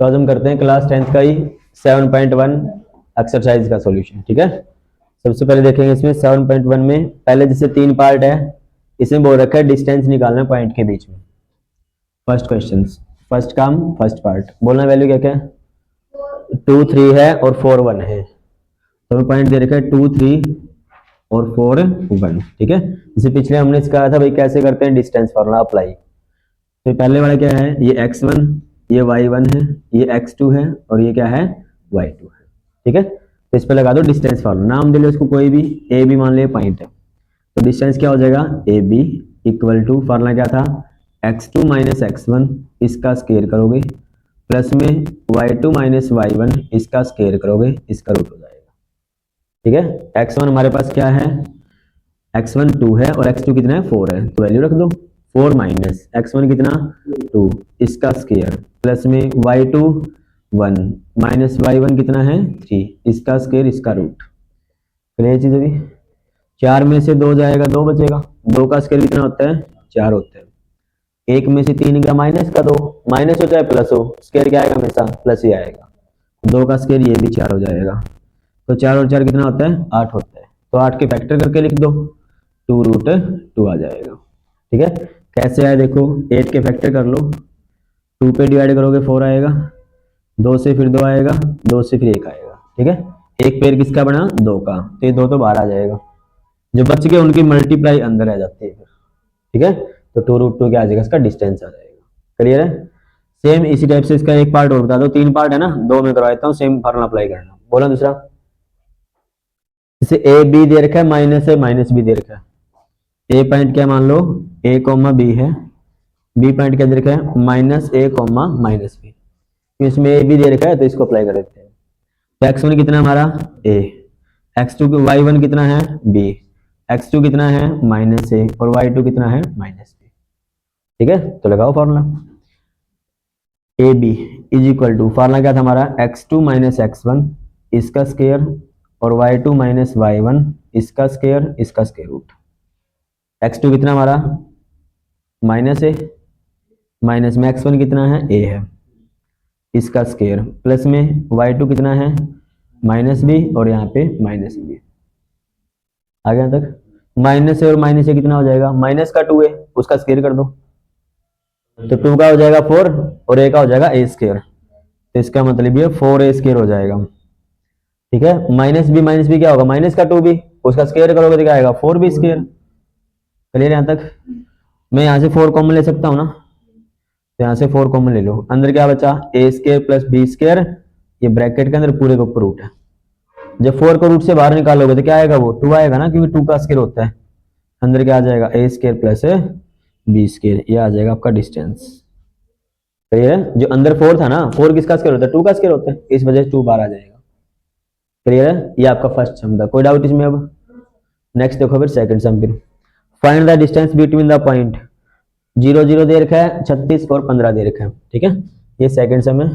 तो आज हम करते हैं क्लास 10th का ही 7.1 एक्सरसाइज का सॉल्यूशन। ठीक है, सबसे पहले देखेंगे इसमें 7.1 में पहले जैसे 3 पार्ट है, इसमें बोल रखा है डिस्टेंस निकालना है पॉइंट के बीच में। फर्स्ट क्वेश्चन, फर्स्ट काम फर्स्ट पार्ट, बोलना वैल्यू क्या क्या है, 2 3 है और 4 1 है। तो पॉइंट दे रखा है 2 3 और 4 1। ठीक है, जैसे पिछले हमने सिखाया था भाई कैसे करते हैं डिस्टेंस फॉर्मूला अप्लाई। तो पहले वाला क्या है, ये x1, ये y1 है, ये x2 है और ये क्या है y2 है। ठीक है, तो इस पे लगा दो डिस्टेंस फॉर्मूला, नाम दे लो इसको कोई भी, ए बी मान लिया पॉइंट है, तो डिस्टेंस क्या हो जाएगा A B equal to, formula क्या था x2 माइनस x1 इसका स्केयर करोगे प्लस में y2 माइनस y1 इसका स्केयर करोगे, इसका रूट हो जाएगा। ठीक है, x1 हमारे पास क्या है, x1 2 है और x2 कितना है 4 है, तो वैल्यू रख दो 4 माइनस x1 कितना 2 इसका स्केयर प्लस में y2 1 माइनस y1 कितना है 3 इसका स्केयर इसका रूट। क्लियर चीज अभी, 4 में से 2 जाएगा 2 बचेगा, 2 का स्केयर कितना होता है 4 होता है। 1 में से 3 का माइनस का 2, माइनस हो चाहे प्लस हो स्केयर क्या आएगा हमेशा प्लस ही आएगा, 2 का स्केयर ये भी 4 हो जाएगा, तो 4 और 4 कितना होता है 8 होता है, तो 8 के फैक्टर करके लिख दो 2 रूट 2 आ जाएगा। ठीक है, कैसे आया देखो, 8 के फैक्टर कर लो, 2 पे डिवाइड करोगे 4 आएगा, 2 से फिर 2 आएगा, 2 से फिर 1 आएगा। ठीक है, एक पेयर किसका बना 2 का, तो ये 2 तो बाहर आ जाएगा, जो बच गए उनकी मल्टीप्लाई अंदर आ जाती है फिर। ठीक है, तो 2 रूट 2 क्या आ जाएगा, इसका डिस्टेंस आ जाएगा। क्लियर है, सेम इसी टाइप से इसका एक पार्ट और बता दो, 3 पार्ट है ना, 2 में करवा देता हूँ, सेम फॉर्मूला अप्लाई करना। बोला दूसरा, जैसे ए बी दे रखा है, माइनस है माइनस बी दे रखा है, ए पॉइंट क्या मान लो ए कॉमा बी है, बी पॉइंट क्या दे रखा है माइनस ए कॉमा माइनस बी, इसमें ए बी दे रखा है तो इसको अप्लाई कर देते हैं। तो x1 कितना हमारा a, x2 y1 कितना है b, x2 कितना है माइनस ए और y2 कितना है माइनस बी। ठीक है, तो लगाओ formula, A B is equal to, formula क्या था हमारा x2 माइनस x1 इसका स्केयर और y2 माइनस y1 इसका स्केयर इसका स्केयर रूट। x2 कितना हमारा माइनस ए, माइनस में x1 कितना है a है इसका स्केयर प्लस में y2 कितना है माइनस बी और यहाँ पे माइनस बी। आ गया तक, माइनस ए और माइनस ए कितना हो जाएगा, माइनस का 2 है उसका स्केयर कर दो, तो 2 का हो जाएगा 4 और ए का हो जाएगा ए स्केयर, तो इसका मतलब ये 4a स्केयर हो जाएगा। ठीक है, माइनस बी क्या होगा माइनस का 2b, उसका स्केयर करोगे तो क्या आएगा 4b स्केयर। क्लियर यहाँ तक, मैं यहाँ से 4 कॉमन ले सकता हूँ ना, तो यहाँ से 4 कॉमन ले लो, अंदर क्या बचा ए स्केयर प्लस बी स्केयर, ये ब्रैकेट के अंदर पूरे के ऊपर रूट है, जब 4 को रूट से बाहर निकालोगे तो क्या आएगा वो 2 आएगा ना, क्योंकि 2 का स्केयर होता है, अंदर क्या आ जाएगा ए स्केयर प्लस बी स्केयर, ये आ जाएगा आपका डिस्टेंस। क्लियर है, जो अंदर 4 था ना, 4 किसका स्केयर होता है 2 का स्केयर होता है, इस वजह से 2 बाहर आ जाएगा। क्लियर है, ये आपका फर्स्ट सम था, कोई डाउट इसमें। अब नेक्स्ट देखो फिर सेकंड सम, फिर find the distance between the point 0 0 दे रखा है, 36 और 15 दे रखा है। ठीक है, ये सेकंड सम है,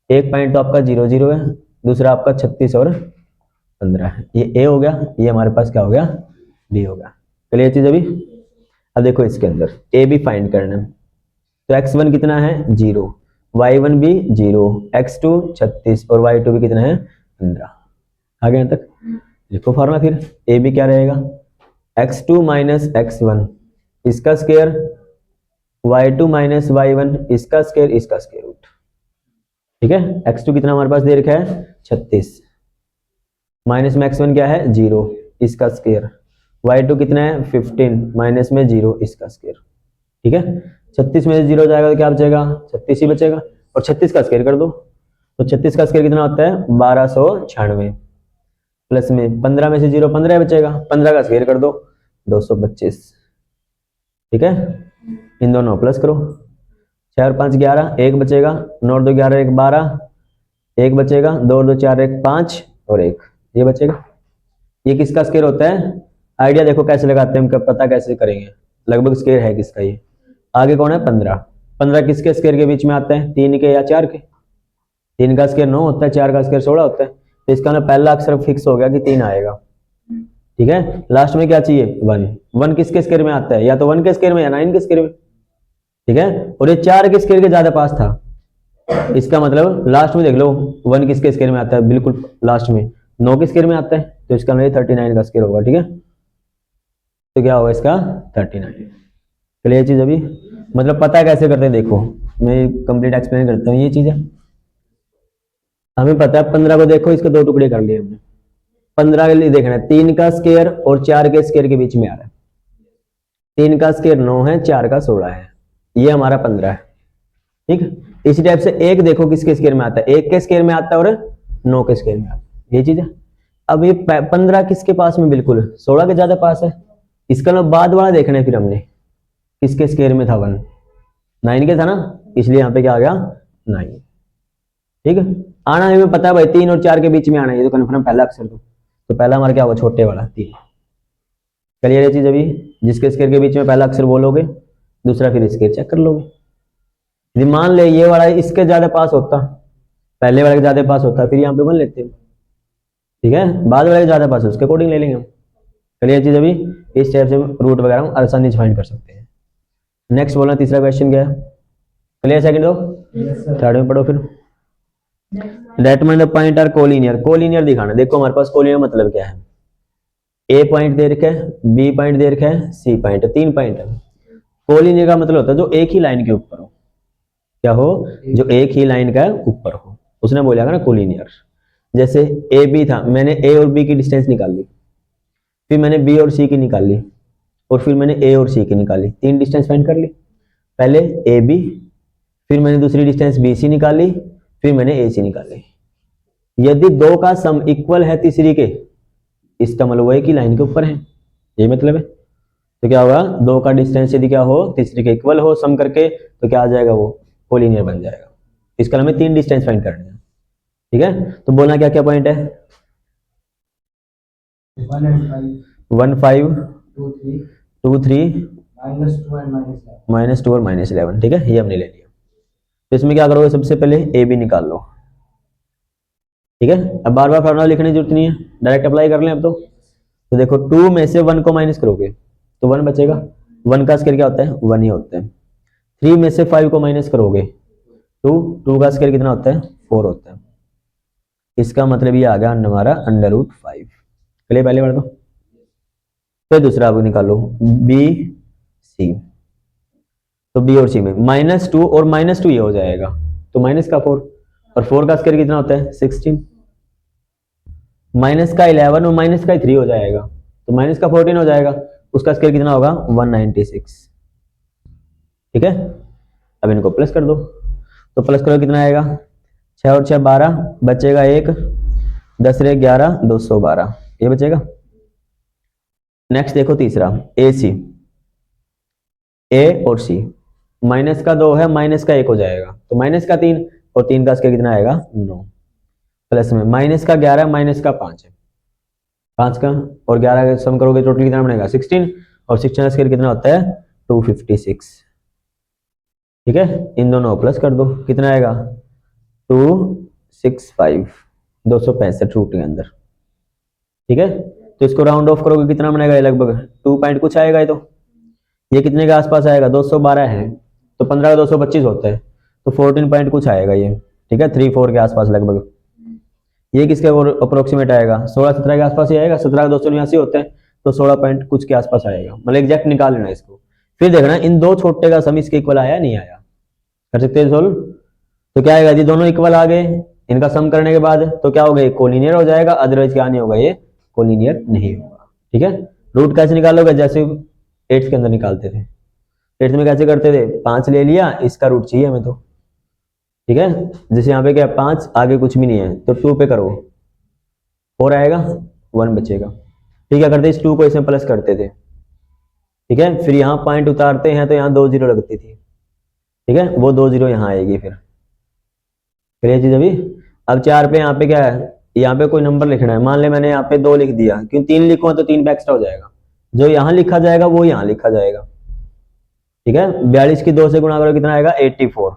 एक पॉइंट तो आपका 0 0 है, दूसरा आपका 36 और 15 है, ये ए हो गया, ये हमारे पास क्या हो गया बी हो गया। क्लियर चीज अभी। अब देखो इसके अंदर ए बी फाइंड करना है, तो x1 कितना है 0, y1 भी 0, x2 36 और y2 भी कितना है 15। आ गया तक, देखो फॉर्मूला फिर ए बी क्या रहेगा, x2 माइनस x1 इसका स्केयर, y2 माइनस y1 इसका स्केयर इसका स्केयर रूट। ठीक है, x2 कितना हमारे पास दे रखा है 36, माइनस में x1 क्या है 0 इसका स्केयर, y2 कितना है 15 माइनस में 0 इसका स्केयर। ठीक है, 36 में से 0 जाएगा तो क्या बचेगा 36 ही बचेगा, और 36 का स्केयर कर दो, तो 36 का स्केयर कितना होता है 1296, प्लस में 15 में से 0 15 बचेगा, 15 का स्केयर कर दो 225। ठीक है, इन दोनों प्लस करो, 6 और 5 11, 1 बचेगा, 9 और 2 11, 1 12, 1 बचेगा, 2 और 2 4 1 5 और 1 ये बचेगा। ये किसका स्केयर होता है, आइडिया देखो कैसे लगाते हैं हम, पता कैसे करेंगे, लगभग स्केयर है किसका ये। आगे कौन है 15, 15 किसके स्केयर के बीच में आता है 3 के या 4 के, 3 का स्केयर 9 होता है, 4 का स्केयर 16 होता है, तो इसका ना पहला अक्षर फिक्स हो गया कि 3 आएगा। ठीक है, लास्ट में क्या चाहिए 1, 1 किसके स्केयर में आता है, या तो 1 के स्केयर में या 9 के स्केयर में, ठीक है, और ये 4 के स्क्वायर के ज्यादा पास था, इसका मतलब लास्ट में देख लो 1 किसके स्क्वायर में आता है, बिल्कुल लास्ट में 9 के स्क्वायर में आता है, तो इसका मतलब 39 का स्क्वायर होगा। ठीक है, तो क्या होगा इसका 39। चलिए ये चीज अभी मतलब पता है कैसे करते हैं, देखो मैं कंप्लीट एक्सप्लेन करता हूँ। ये चीज है, हमें पता है 15 को देखो, इसके 2 टुकड़े कर लिए हमने। 15 के लिए देखना है 3 का स्क्वायर और 4 के स्क्वायर के बीच में आ रहा है। 3 का स्क्वायर 9 है, 4 का 16 है, ये हमारा 15 है। ठीक है, इसी टाइप से एक देखो किसके स्क्वायर में आता है, 1 के स्क्वायर में आता है और 9 के स्क्वायर में आता है, ये चीज है। अब ये 15 किसके पास में, बिल्कुल 16 के ज्यादा पास है। इसका मतलब बाद वाला देखना है, फिर हमने किसके स्क्वायर में था 1, 9 के था ना, इसलिए यहाँ पे क्या आ गया 9। ठीक है, आना हमें पता है भाई 3 और 4 के बीच में आना है, ये तो कन्फर्म पहला अक्षर तो पहला हमारा क्या होगा, छोटे वाला 3। चलिए ये चीज अभी जिसके स्क्वायर के बीच में पहला अक्षर बोलोगे, दूसरा फिर स्क्वायर चेक कर लोगे। यदि मान ले ये वाला इसके ज्यादा पास होता, पहले वाले के ज्यादा पास होता, फिर यहाँ पे 1 लेते हैं। ठीक है, बाद वाले के ज्यादा पास है उसके अकॉर्डिंग ले लेंगे हम। चलिए ये चीज अभी इस टाइप से रूट वगैरह हम आसानी से फाइंड कर सकते हैं। नेक्स्ट बोलना, तीसरा क्वेश्चन क्या है, चलिए सेकंड दो, थर्ड में पढ़ो फिर। Determine the point are collinear, collinear दिखाना। देखो हमारे पास कोलिनियर मतलब क्या है, ए पॉइंट दे रखा है, बी पॉइंट दे रखा है, सी पॉइंट है, 3 पॉइंट है। कोलिनियर का मतलब होता है जो एक ही लाइन के ऊपर हो, क्या हो, जो एक ही लाइन का ऊपर हो, उसने बोला ना कोलिनियर। जैसे ए बी था, मैंने ए और बी की डिस्टेंस निकाल ली, फिर मैंने बी और सी की निकाल ली, और फिर मैंने ए और सी की निकाली, 3 डिस्टेंस फाइंड कर ली। पहले ए बी, फिर मैंने दूसरी डिस्टेंस बी सी निकाली, फिर मैंने ए सी निकाली। यदि 2 का सम इक्वल है तीसरी के, इसका मतलब वो एक ही लाइन के ऊपर है, ये मतलब है। तो क्या होगा, 2 का डिस्टेंस यदि क्या हो, तीसरी के इक्वल हो सम करके, तो क्या आ जाएगा, वो कोलिनियर बन जाएगा। इसका हमें 3 डिस्टेंस फाइंड करने हैं। ठीक है, तो बोलना क्या क्या पॉइंट है, 1 5 2 3 -2 और -11। ठीक है, ये हमने ले लिया। तो इसमें क्या करोगे, सबसे पहले ए बी निकाल लो। ठीक है, अब बार बार फॉर्मूला लिखने की जरूरत नहीं है, डायरेक्ट अप्लाई कर लें अब तो देखो 2 में से 1 को माइनस करोगे तो 1 बचेगा, 1 का स्क्वायर क्या होता है, 1 ही होता है। 3 में से 5 को माइनस करोगे तो 2 का स्क्वायर कितना होता है, 4 होता है। इसका मतलब ये आ गया हमारा √5। चलिए पहले बार दो, फिर दूसरा आप निकालो बी सी। तो बी और सी में -2 और -2 ये हो जाएगा, तो माइनस का 4, और 4 का स्क्वायर कितना होता है 16, माइनस का 11 और माइनस का 3 हो जाएगा, तो माइनस का 14 हो जाएगा, उसका स्क्वायर कितना होगा 196। ठीक है, अब इनको प्लस कर दो, तो प्लस करो कितना आएगा, 6 और 6 12, बचेगा 1, 10 रे 11, 212 ये बचेगा। नेक्स्ट देखो तीसरा ए सी, ए और सी, माइनस का 2 है, माइनस का 1 हो जाएगा, तो माइनस का 3 और 3 का स्क्वायर कितना आएगा 9, प्लस में माइनस का 11, माइनस का 5 है, 5 का और 11 का सम करोगे टोटल कितना बनेगा 16, और 16 का स्क्वायर कितना होता है 256। ठीक है, इन दोनों प्लस कर दो, कितना आएगा 265, 265 रूट के अंदर। ठीक है, तो इसको राउंड ऑफ करोगे कितना बनेगा, लगभग 2 पॉइंट कुछ आएगा। ये कितने के आसपास आएगा, 212 है, तो 15 का 225 होता है, तो 14 पॉइंट कुछ आएगा ये। ठीक है, 3-4 के आसपास लगभग। ये किसके अप्रोक्सीमेट आएगा, 16-17 के आसपास ही आएगा, 17 का 289 होता है, तो 16 पॉइंट कुछ के आसपास आएगा, मतलब एग्जैक्ट निकाल लेना इसको। फिर देखना इन 2 छोटे का सम इसके इक्वल आया नहीं आया, कर सकते हैं सोल्व। तो क्या आएगा, यदि दोनों इक्वल आ गए इनका सम करने के बाद, तो क्या होगा, कोलिनियर हो जाएगा, अदरवाइज क्या नहीं होगा, ये कोलिनियर नहीं होगा। ठीक है, रूट कैसे निकालोगे, जैसे 8th के अंदर निकालते थे, 8th में कैसे करते थे, 5 ले लिया, इसका रूट चाहिए हमें तो। ठीक है, जैसे यहाँ पे क्या 5 आगे कुछ भी नहीं है, तो 2 पे करो 4 आएगा, 1 बचेगा। ठीक है, करते इस 2 को इसमें प्लस करते थे। ठीक है, फिर यहाँ पॉइंट उतारते हैं तो यहाँ 2 0 लगती थी। ठीक है, वो 2 0 यहाँ आएगी। फिर ये चीज अभी अब 4 पे यहाँ पे क्या है, यहाँ पे कोई नंबर लिखना है, मान ले मैंने यहाँ पे 2 लिख दिया, क्यों 3 लिखूंगा तो 3 पे एक्स्ट्रा हो जाएगा, जो यहाँ लिखा जाएगा वो यहाँ लिखा जाएगा। ठीक है, 42 की 2 से गुणा करो कितना आएगा 84,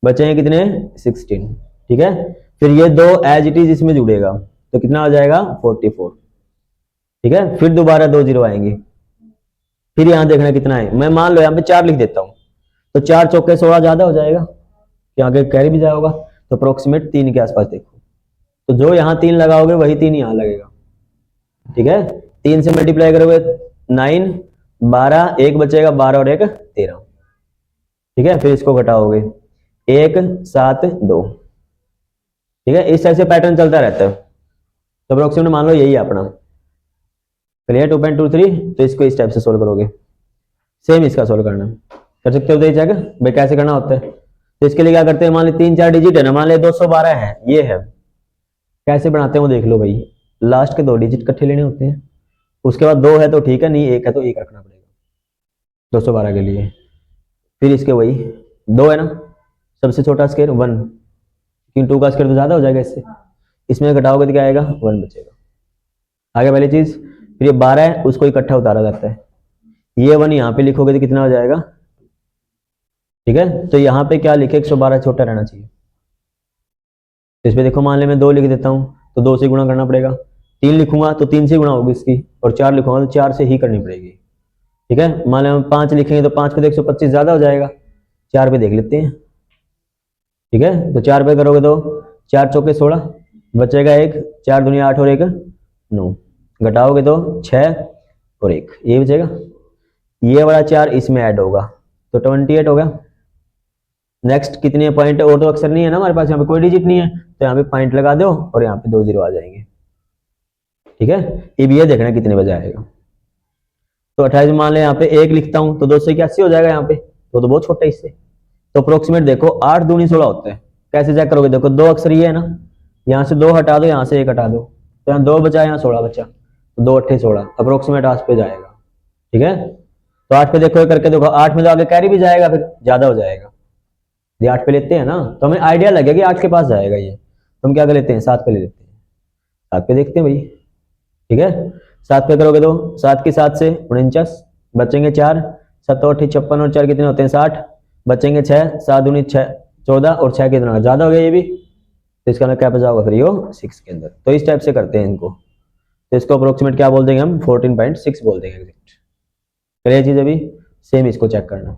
बचे हैं कितने 16। ठीक है, फिर ये 2 एज इट इज इसमें जुड़ेगा, तो कितना हो जाएगा 44। ठीक है, फिर दोबारा 2 0 आएंगे, फिर यहाँ देखना कितना है, मैं मान लो यहाँ पे 4 लिख देता हूँ, तो 4 चौके 16 ज्यादा हो जाएगा, कि आगे कैरी भी जाएगा होगा, तो अप्रोक्सीमेट 3 के आसपास देखो, तो जो यहाँ 3 लगाओगे वही 3 यहाँ लगेगा, ठीक है। 3 से मल्टीप्लाई करोगे 9, 12, एक बचेगा 12 और एक 13, ठीक है। फिर इसको घटाओगे 1, 7, 2, ठीक है। इस तरह से पैटर्न चलता रहता है। तो अप्रोक्सीमेट मान लो यही है अपना, क्लियर 2.23। तो इसको इस टाइप से सोल्व करोगे, सेम इसका सोल्व करना कर सकते हो, तो ये भाई कैसे करना होता है। तो इसके लिए क्या करते हैं, मान ली 3-4 डिजिट है ना, मान ली 212 है, ये है, कैसे बनाते हैं वो देख लो भाई। लास्ट के 2 डिजिट इकट्ठे लेने होते हैं, उसके बाद 2 है तो ठीक है, नहीं 1 है तो 1 रखना पड़ेगा 212 के लिए। फिर इसके वही 2 है ना, सबसे छोटा स्केयर 1, क्योंकि 2 का स्केयर तो ज्यादा हो जाएगा इससे, इसमें घटाओगे तो क्या आएगा 1 बचेगा। आगे वाली चीज, फिर ये 12 है, उसको इकट्ठा उतारा जाता है, ये 1 यहाँ पे लिखोगे तो कितना हो जाएगा, ठीक है। तो यहाँ पे क्या लिखे, 112 छोटा रहना चाहिए। तो इसमें देखो मान ले मैं 2 लिख देता हूँ, तो 2 से गुणा करना पड़ेगा, 3 लिखूंगा तो 3 से गुणा होगी इसकी, और 4 लिखूंगा तो 4 से ही करनी पड़ेगी, ठीक है। मान लें हम 5 लिखेंगे तो 5 पे 125 ज्यादा हो जाएगा, 4 पे देख लेते हैं, ठीक है। तो 4 पे करोगे तो 4 चौके 16, बचेगा 1, 4 दूनी 8 और 1 9, घटाओगे तो 6 और 1, ये बचेगा। ये वाला 4 इसमें ऐड होगा तो 28 होगा। नेक्स्ट कितने पॉइंट, और तो अक्सर नहीं है ना हमारे पास, यहाँ पे कोई डिजिट नहीं है, तो यहाँ पे पॉइंट लगा दो और यहाँ पे 2 जीरो आ जाएंगे, ठीक है। अब ये देखना कितने बजे आएगा। तो 28 मान ले यहाँ पे 1 लिखता हूँ तो 281 हो जाएगा यहाँ पे, तो बहुत छोटा है इससे। तो अप्रोक्सीमेट देखो 8 दूनी 16 होते हैं, कैसे चेक करोगे, देखो 2 अक्सर ये है ना, यहाँ से 2 हटा दो, यहाँ से 1 हटा दो, तो यहाँ 2 बचा, यहाँ 16 बचा, तो 2 8 16, अप्रोक्सीमेट 8 पे जाएगा, ठीक है। तो 8 पे देखो करके देखो, 8 में तो आगे कैरी भी जाएगा, फिर ज्यादा हो जाएगा। ये 8 पे लेते हैं ना, तो हमें आइडिया लगेगा कि 8 के पास जाएगा ये, तो हम क्या कर लेते हैं 7 पे ले लेते हैं, 7 पे देखते हैं भाई, ठीक है। 7 पे करोगे तो 7 की 7 से 49, बचेंगे 4, 7 8 56 और 4 कितने होते हैं 60, बचेंगे 6, 7 दूनी 6 14 और 6 कितना ज्यादा हो गया ये भी, तो इसका क्या बचा होगा फिर ये 6 के अंदर। तो इस टाइप से करते हैं इनको, तो इसको अप्रोक्सीमेट क्या बोल देंगे हम 14.6 बोल देंगे एग्जैक्ट। क्लियर चीज, अभी सेम इसको चेक करना,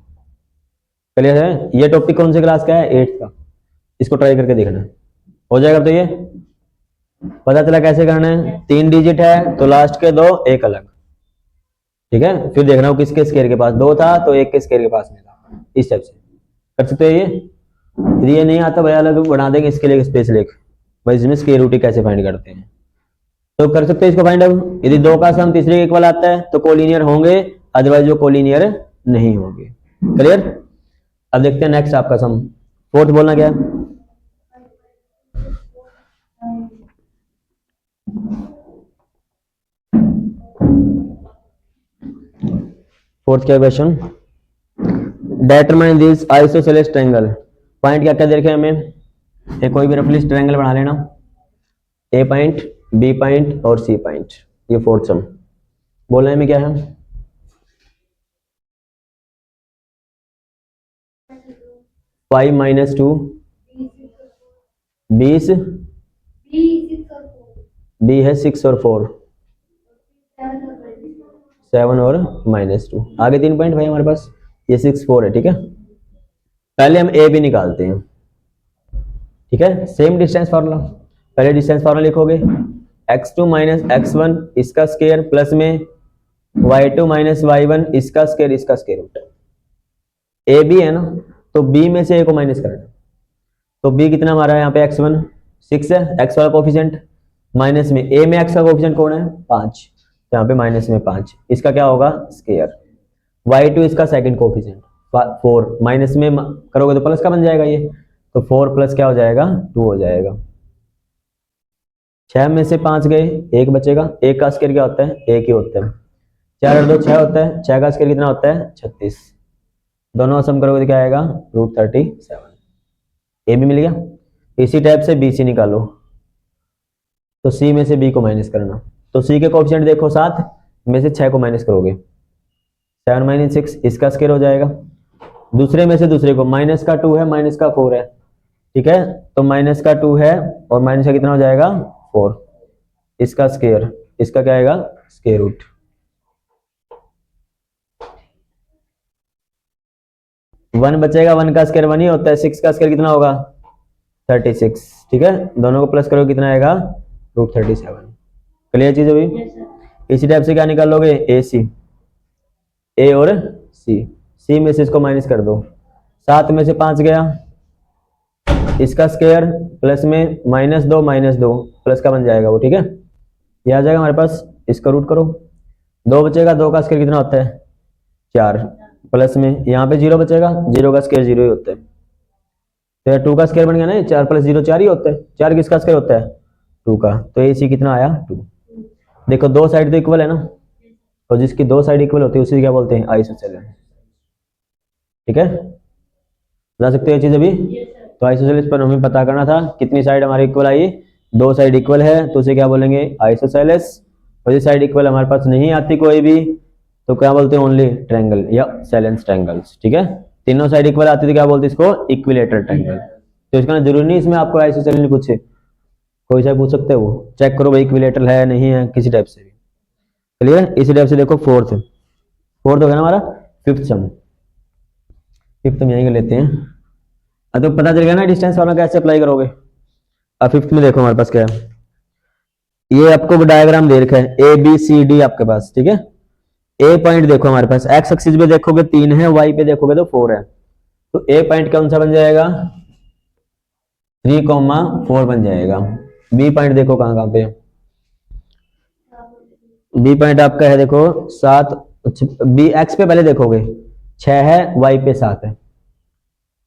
क्लियर है। ये टॉपिक कौन से क्लास का है, 8th का, इसको ट्राई करके देखना हो जाएगा। तो ये पता चला कैसे करना है, 3 डिजिट है तो लास्ट के 2 एक अलग, ठीक है। फिर देखना हो किसके स्केयर के पास 2 था तो 1 के स्केयर के पास में था, इस टाइप से कर सकते हो। यदि ये नहीं आता भाई अलग बना देंगे इसके लिए स्पेशल एक, भाई इसमें स्केयर रूट कैसे फाइंड करते हैं, तो कर सकते हैं इसको फाइंड आउट। यदि 2 का सम तीसरे के इक्वल आता है तो कोलिनियर होंगे, अदरवाइज वो कोलिनियर नहीं होंगे। क्लियर। अब देखते हैं नेक्स्ट आपका सम, फोर्थ बोलना क्या है, फोर्थ क्या question, determine this isosceles triangle. Point क्या क्या देखे हमें, एक कोई भी रफली ट्रायंगल बना लेना, ए पॉइंट, बी पॉइंट और सी पॉइंट, ये फोर्थ सम। बोलने में क्या है, फाइव माइनस 2 20, बी है 6 और 4, 7 और -2, आगे 3 पॉइंट भाई हमारे पास, ये 6 4 है, ठीक है। पहले हम ए बी निकालते हैं, ठीक है। सेम डिस्टेंस फार्मूला, पहले डिस्टेंस फार्मूला लिखोगे, x2 माइनस x1 इसका स्केयर प्लस में y2 माइनस y1 इसका स्केयर रूट। ए बी है ना, तो b में से a को माइनस करना, तो b कितना हमारा है यहाँ पे x1 6 है, x वाला कोफिशिएंट, माइनस में a में x का कोफिशिएंट कौन है 5, तो यहाँ पे माइनस में 5, इसका क्या होगा स्केयर, y2 इसका सेकंड कोफिशिएंट 4, माइनस में करोगे तो प्लस का बन जाएगा ये, तो 4 प्लस क्या हो जाएगा 2 हो जाएगा। 6 में से 5 गए, 1 बचेगा, 1 का स्केयर क्या होता है 1 ही होता है, 4 और 2 6 होता है, 6 का स्केयर कितना होता है 36, दोनों सम करोगे तो क्या आएगा √37, ए भी मिल गया। इसी टाइप से बी सी निकालो, तो सी में से बी को माइनस करना, तो सी के कोएफिशिएंट देखो 7 में से 6 को माइनस करोगे 7 माइनस 6 इसका स्केयर हो जाएगा, दूसरे में से दूसरे को, माइनस का 2 है माइनस का 4 है, ठीक है। तो माइनस का 2 है और माइनस का कितना हो जाएगा 4, इसका स्केयर, इसका क्या आएगा स्केयर रूट। 1 बचेगा, 1 का स्क्वायर 1 ही होता है, 6 का स्क्वायर कितना होगा 36, ठीक है, दोनों को प्लस करो कितना आएगा √37। क्लियर चीज अभी। इसी टाइप से क्या निकाल लोगे ए सी, ए और सी में से इसको माइनस कर दो, 7 में से 5 गया, इसका स्क्वायर प्लस में -2 प्लस का बन जाएगा वो, ठीक है, ये आ जाएगा हमारे पास, इसका रूट करो, 2 बचेगा, 2 का स्क्वायर कितना होता है 4, प्लस में यहाँ पे 0 बचेगा, 0 का स्क्वायर 0 ही होता है, तो 2 का स्क्वायर बन गया ना, 4 + 0 4 ही होता है, 4 किसका स्क्वायर होता है 2 का, तो ए सी कितना आया 2। देखो दो साइड तो इक्वल है ना, और जिसकी दो साइड इक्वल होती है उसे क्या बोलते हैं आइसोसेलेस, ठीक है, बता सकते हो ये चीज अभी। तो आइसोसेलेस पर हमें पता करना था कितनी साइड हमारी इक्वल आई, 2 साइड इक्वल है तो उसे क्या बोलेंगे आइसोसेलेस, और ये साइड इक्वल हमारे पास नहीं आती कोई भी तो क्या बोलते हैं ओनली ट्रायंगल या सेलेंस ट्रायंगल्स, ठीक है, तीनों साइड इक्वल आती तो क्या बोलते हैं इसको इक्विलेटरल ट्रायंगल। तो इसका जरूरी नहीं इसमें आपको आइसोसेलेस पूछे, कोई सा पूछ सकते हो, चेक करो भाई इक्विलेटरल है नहीं है किसी टाइप से भी। क्लियर। इसी टाइप से देखो फोर्थ हो गया ना हमारा, फिफ्थ सम यहीं का लेते हैं। तो पता चल गया ना डिस्टेंस वाला कैसे अप्लाई करोगे। अब फिफ्थ में देखो हमारे पास क्या है, ये आपको डायग्राम दे रखा है ए बी सी डी आपके पास, ठीक है, ए पॉइंट देखो हमारे पास एक्स एक्सिस पे देखोगे 3 है, वाई पे देखोगे तो 4 है, तो ए पॉइंट कौन सा बन जाएगा 3,4 बन जाएगा। बी पॉइंट देखो कहाँ पे, बी पॉइंट आपका है देखो 7, बी एक्स पे पहले देखोगे 6 है, वाई पे 7 है,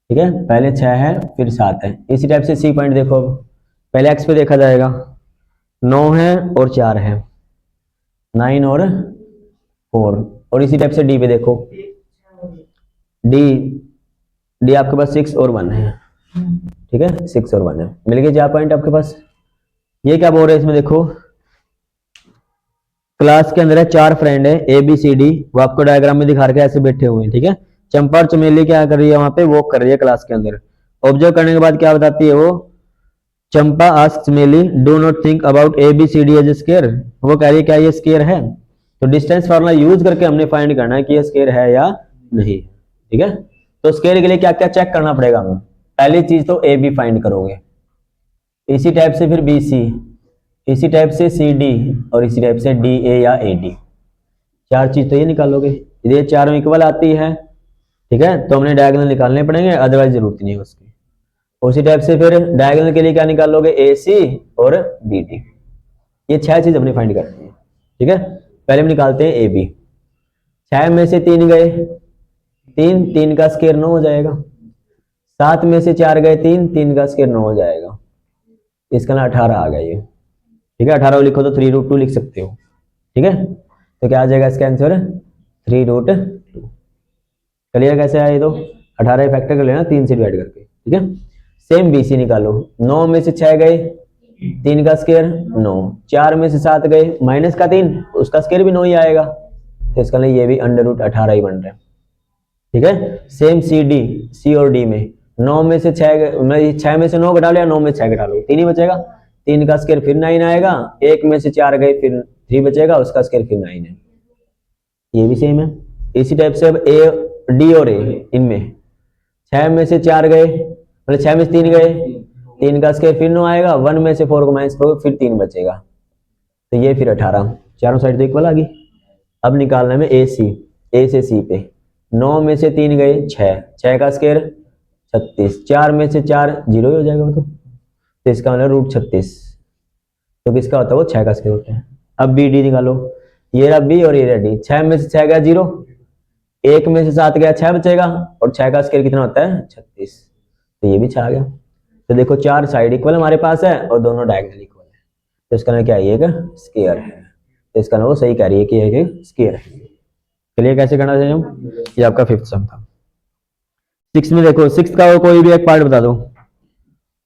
ठीक है, पहले 6 है फिर 7 है। इसी टाइप से सी पॉइंट देखो, पहले एक्स पे देखा जाएगा 9 है और 4 है, 9 और 4, और इसी टाइप से डी पे देखो, डी आपके पास 6 और 1 है, ठीक है, 6 और 1 है, मिल गए 4 पॉइंट आपके पास। ये क्या बोल रहे हैं इसमें देखो, क्लास के अंदर है 4 फ्रेंड है ए बी सी डी, वो आपको डायग्राम में दिखा रखे ऐसे बैठे हुए हैं, ठीक है, चंपा और चमेली क्या कर रही है वहां पे वॉक कर रही है क्लास के अंदर। ऑब्जर्व करने के बाद क्या बताती है वो, Champa ask Chameli do not think about A B C D as square, वो कह रही है क्या ये स्क्वायर है, तो डिस्टेंस फार्मूला यूज करके हमने फाइंड करना है कि ये स्क्वायर है या नहीं, ठीक है। तो स्क्वायर के लिए क्या क्या चेक करना पड़ेगा हमें, पहली चीज तो ए बी फाइंड करोगे, इसी टाइप से फिर बी सी, इसी टाइप से सी डी, और इसी टाइप से डी ए या ए डी, 4 चीज तो ये निकालोगे, ये चारों इक्वल आती है, ठीक है, तो हमने डायगोनल निकालने पड़ेंगे अदरवाइज जरूरत नहीं है उसकी। उसी टाइप से फिर डायगोनल के लिए क्या निकालोगे ए सी और बी डी, ये 6 चीज हमने फाइंड करनी है, ठीक है। पहले हम निकालते हैं ए बी, 6 में से 3 गए 3 का स्क्वायर 9 हो जाएगा, 7 में से 4 गए 3 का स्क्वायर 9 हो जाएगा, इसका ना 18 आ गया ये, ठीक है, 18 लिखो तो 3√2 लिख सकते हो, ठीक है, तो क्या आ जाएगा इसका आंसर 3√2। क्लियर कैसे आया ये, तो 18 फैक्टर कर लेना 3 से डिवाइड करके, ठीक है। सेम बीसी निकालो, 9 में से 6 गए 3 का स्क्वायर 9, 4 में से 7 गए माइनस का 3 उसका स्क्वायर भी 9 ही आएगा, तो इसका लिए ये भी √18 ही बन रहा है, ठीक है। सेम सी डी, सी और डी में 9 में से 6 में से 9 घटा लो या 9 में 6 घटा लो 3 ही बचेगा, 3 का स्क्वायर फिर 9 आएगा, 1 में से 4 गए फिर 3 बचेगा, उसका स्क्वायर फिर 9 है, ये भी सेम है। इसी टाइप से अब ए डी और ए, इनमें 6 में से 4 गए मतलब 6 में से 3 गए 3 का स्क्वायर फिर 9 आएगा, 1 में से 4 को माइनस करोगे फिर 3 बचेगा, तो ये फिर 18, चारों साइड तो इक्वल आ गई। अब निकालना है ए सी, ए से सी पे 9 में से 3 गए 6 का स्क्वायर 36, 4 में से 4 0 ही हो जाएगा तो इसका मतलब √36, तो किसका होता है वो 6 का स्क्वायर होता है। अब बी डी निकालो, ये रहा बी और ये रहा डी, 6 में से 6 गया 0, 1 में से 7 गया 6 बचेगा, और 6 का स्क्वायर कितना होता है 36, तो ये भी 6 आ गया। तो देखो 4 साइड इक्वल हमारे पास है और दोनों डायगोनल इक्वल है, तो इसका नाम क्या है एक स्क्वायर है, तो इसका नाम वो सही कह रही है कि एक स्क्वायर है। चलिए कैसे करना चाहिए हम, ये आपका फिफ्थ सम था। 6 में देखो, 6 का कोई भी एक पार्ट बता दो,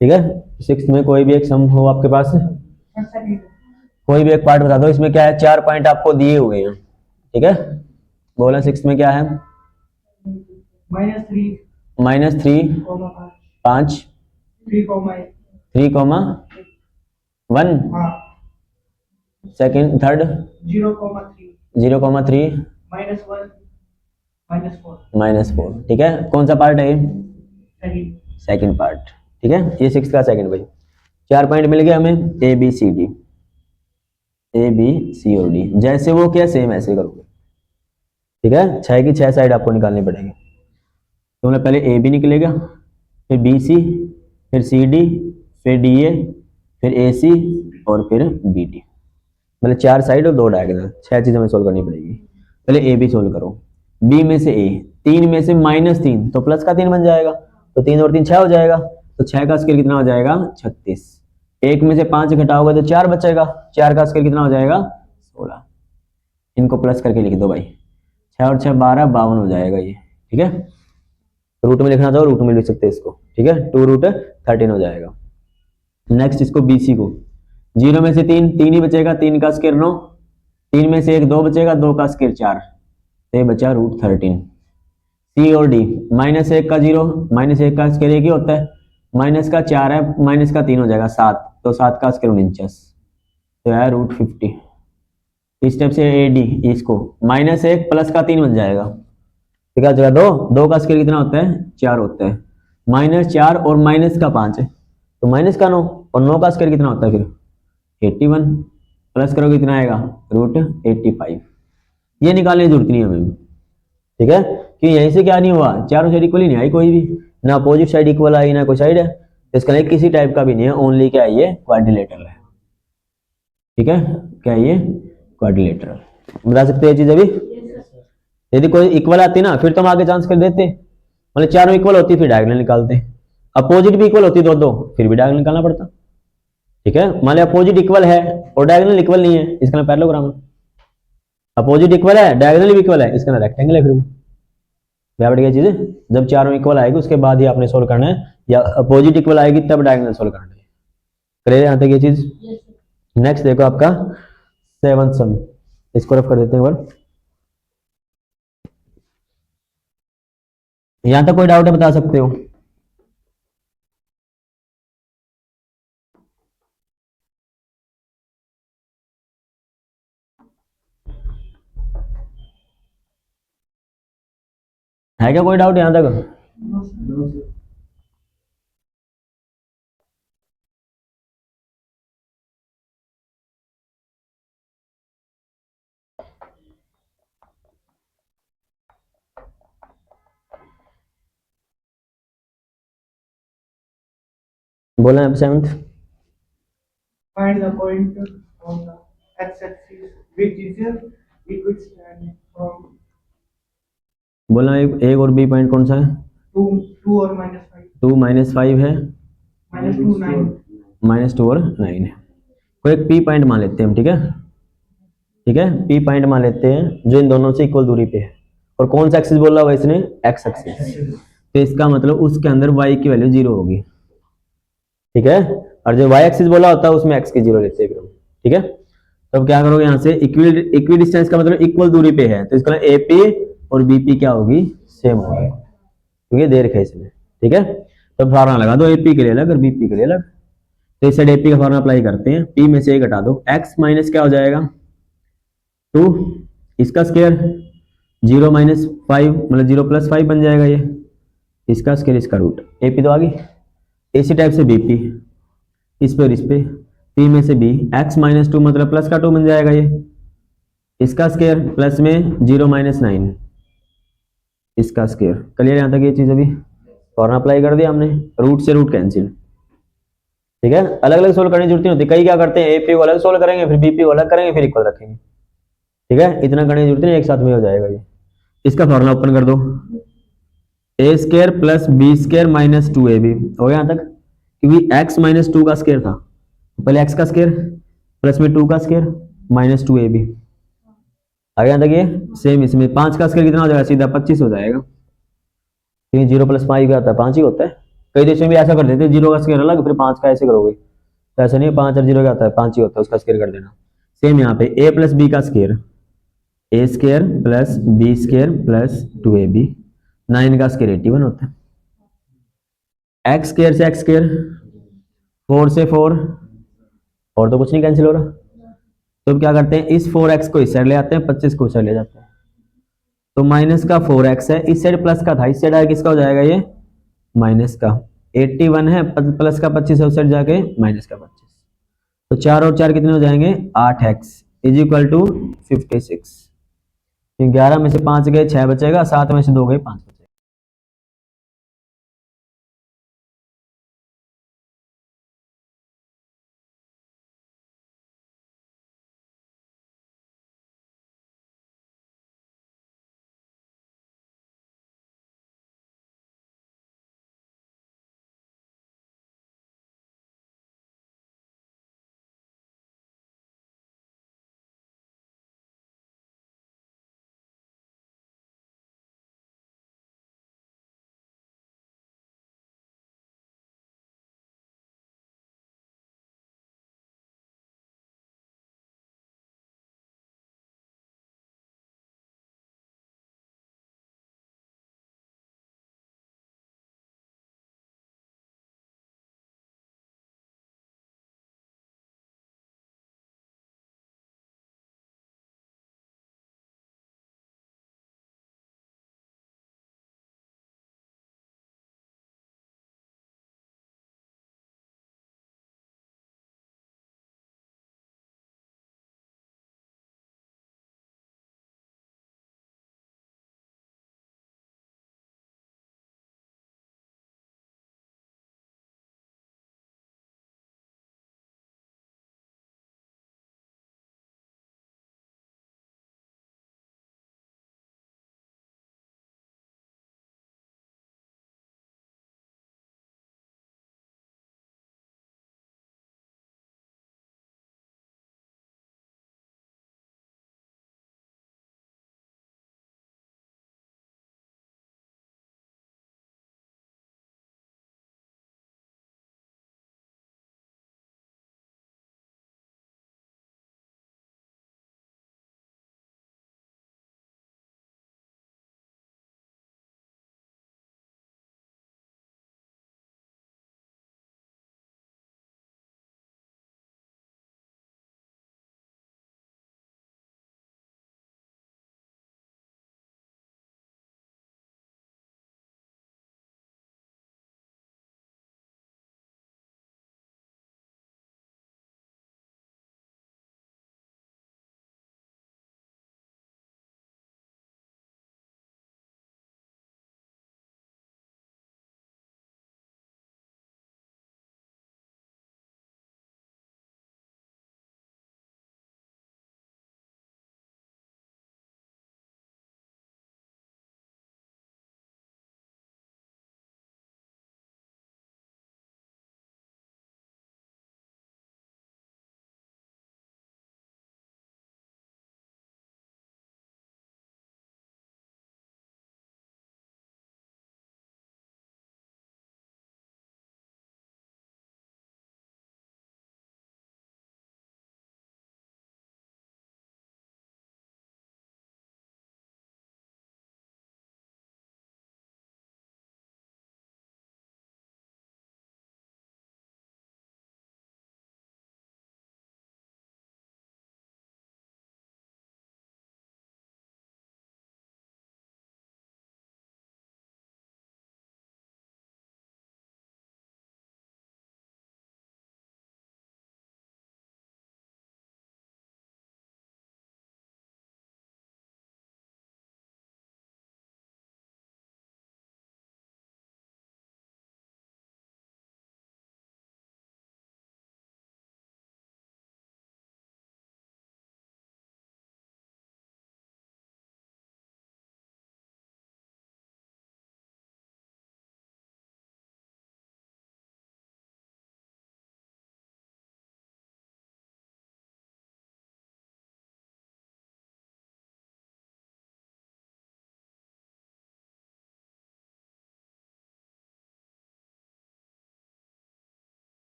ठीक है, 6 में कोई भी एक सम हो आपके पास, कोई भी एक पार्ट बता दो, इसमें क्या है 4 पॉइंट आपको दिए हुए हैं, ठीक है, बोला 6 में क्या है -3 5 3,1 सेकेंड थर्ड 0,3 -4, ठीक है। कौन सा पार्ट है ये? सेकंड पार्ट, ठीक है। ये 6 का सेकंड भाई। 4 पॉइंट मिल गए हमें, A B C D, A B C और डी। जैसे वो क्या सेम ऐसे करोगे, ठीक है। 6 की 6 साइड आपको निकालनी पड़ेगी। तो मतलब पहले ए बी निकलेगा, फिर बी सी, फिर सी डी, फिर डी ए, फिर ए सी और फिर बी डी। मतलब 4 साइड और 2 डायगोनल, 6 चीज़ हमें सोल्व करनी पड़ेगी। पहले ए बी सोल्व करो। बी में से ए, 3 में से -3 तो प्लस का 3 बन जाएगा, तो 3 और 3 6 हो जाएगा। तो 6 का स्केल कितना हो जाएगा? 36। 1 में से 5 घटाओगे तो 4 बचेगा, 4 का स्केल कितना हो जाएगा? 16। इनको प्लस करके लिख दो भाई, 6 और 6 12, 52 हो जाएगा ये, ठीक है। रूट में लिखना था, रूट में लिख सकते हैं इसको, ठीक है। 2√13 हो जाएगा। नेक्स्ट इसको बी सी को, 0 में से 3 3 ही बचेगा, 3 का स्केयर 9, 3 में से 1 2 बचेगा, 2 का स्केयर 4, तो ये बचा √13। सी और डी, -1 का 0, -1 का स्केयर 1 ही होता है, माइनस का 4 है, माइनस का 3 हो जाएगा 7, तो 7 का स्केयर 49, तो है √50। इस टाइप से ए डी, इसको -1 प्लस का 3 बन जाएगा, तो क्या जगह 2, 2 का स्केयर कितना होता है? 4 होता है, -4 और माइनस का 5 है, तो माइनस का 9, और 9 का स्केयर कितना होता है फिर? 81, प्लस करोगे कितना आएगा? √85। ये निकालने की जरूरत नहीं है हमें, ठीक है। कि यहीं से क्या नहीं हुआ, चारों साइड इक्वल ही नहीं आई, कोई भी ना अपोजिट साइड इक्वल आई ना कोई साइड है, इसका नहीं किसी टाइप का भी नहीं है, ओनली क्या है ये? क्वाड्रिलेटरल है, ठीक है। क्या है ये? क्वाड्रिलेटरल। बता सकते हैं ये चीज अभी? यदि कोई इक्वल आती ना फिर तो हम आगे चांस कर देते, मतलब चारों इक्वल होती फिर डायगोनल निकालते, अपोजिट भी इक्वल होती दो दो फिर भी डायगोनल निकालना पड़ता, ठीक है। मान लिया अपोजिट इक्वल है और डायगोनल इक्वल नहीं है, इसका नाम पैरेललोग्राम है। अपोजिट इक्वल है, डायगोनल भी इक्वल है, इसका नाम रेक्टेंगल है। फिर बढ़ गया चीज, जब चारों इक्वल आएगी उसके बाद ही आपने सोल्व करना है, या अपोजिट इक्वल आएगी तब डायगोनल सोल्व करना है। क्लियर यहां तक ये चीज? नेक्स्ट देखो आपका 7th सम, इसको रफ कर देते हैं एक बार। यहां तक कोई डाउट है बता सकते हो? है क्या कोई डाउट यहां तक? बोला है 7th। Find the point on the x-axis which is equidistant from बोला एक और बी पॉइंट कौन सा है? 2 और -5 2 -5 है, -2 9 -2 और 9 है। कोई एक पी पॉइंट मान लेते हैं हम, ठीक है, ठीक है। पी पॉइंट मान लेते हैं जो इन दोनों से इक्वल दूरी पे है, और कौन सा एक्सिस बोला हुआ इसने? X axis. तो इसका मतलब उसके अंदर वाई की वैल्यू 0 होगी, ठीक है। और जो वाई एक्सिस बोला होता है उसमें एक्स की 0 लेते हैं, ठीक है। तो अब क्या करोगे यहाँ से, इक्वी डिस्टेंस का मतलब इक्वल दूरी पे है, तो इसका ए पी और बी पी क्या होगी? सेम होगी, क्योंकि दे रखा है इसमें, ठीक है। तो फार्मूला लगा दो, ए पी के लिए अलग और बी पी के लिए अलग। तो इस साइड ए पी का फार्मूला अप्लाई करते हैं, पी में से ए घटा दो, एक्स माइनस क्या हो जाएगा? 2, इसका स्केयर 0 - 5 मतलब 0 + 5 बन जाएगा ये, इसका स्केयर इसका रूट, ए पी तो आ गई। इसी टाइप से बी पी, इस पे और इस पे, पी में से बी, एक्स -2 मतलब प्लस का 2 बन जाएगा ये, इसका स्केयर प्लस में 0 - 9 इसका स्केयर। क्लियर यहां तक ये चीज? अभी फॉर्मूला अप्लाई कर दिया हमने, रूट से रूट कैंसिल, ठीक है। अलग अलग सोल्व करने की जरूरत नहीं होती, कई क्या करते हैं एपी को अलग सोल्व करेंगे फिर बीपी को अलग करेंगे फिर इक्वल रखेंगे, ठीक है। इतना करने की जरूरत नहीं, एक साथ में हो जाएगा ये। इसका फॉर्मूला ओपन कर दो, A square plus B square minus 2ab हो गया यहां तक, क्योंकि x -2 का स्केयर था, पहले x का स्केयर प्लस में 2 का स्केयर -2ab आ गया तक। ये सेम इसमें 5 का स्केयर कितना हो जाएगा? सीधा 25 हो जाएगा, क्योंकि 0 + 5 क्या होता है? 5 ही होता है। कई देशों में भी ऐसा कर देते हैं, 0 का स्केयर अलग फिर 5 का ऐसे करोगे, तो ऐसा नहीं है, 5 और 0 क्या होता है? 5 ही होता है, उसका स्केयर कर देना। सेम यहाँ पे a + b का square, A square plus B square plus 2ab, 9 का स्केयर 81 होता है। एक्स स्केयर से एक्स स्केयर, 4 से 4, और तो कुछ नहीं कैंसिल हो रहा, तो अब क्या करते हैं, इस 4x को इस साइड ले आते हैं, 25 को इस साइड ले जाते हैं, तो माइनस का 4x है, इस साइड प्लस का था, इस साइड आया किसका हो जाएगा ये माइनस का। 81 है, प्लस का 25 है, उस साइड जाके माइनस का 25। तो 4 और 4 कितने हो जाएंगे 8x इज इक्वल टू 56। 11 में से 5 गए 6 बचेगा, 7 में से 2 गए 5।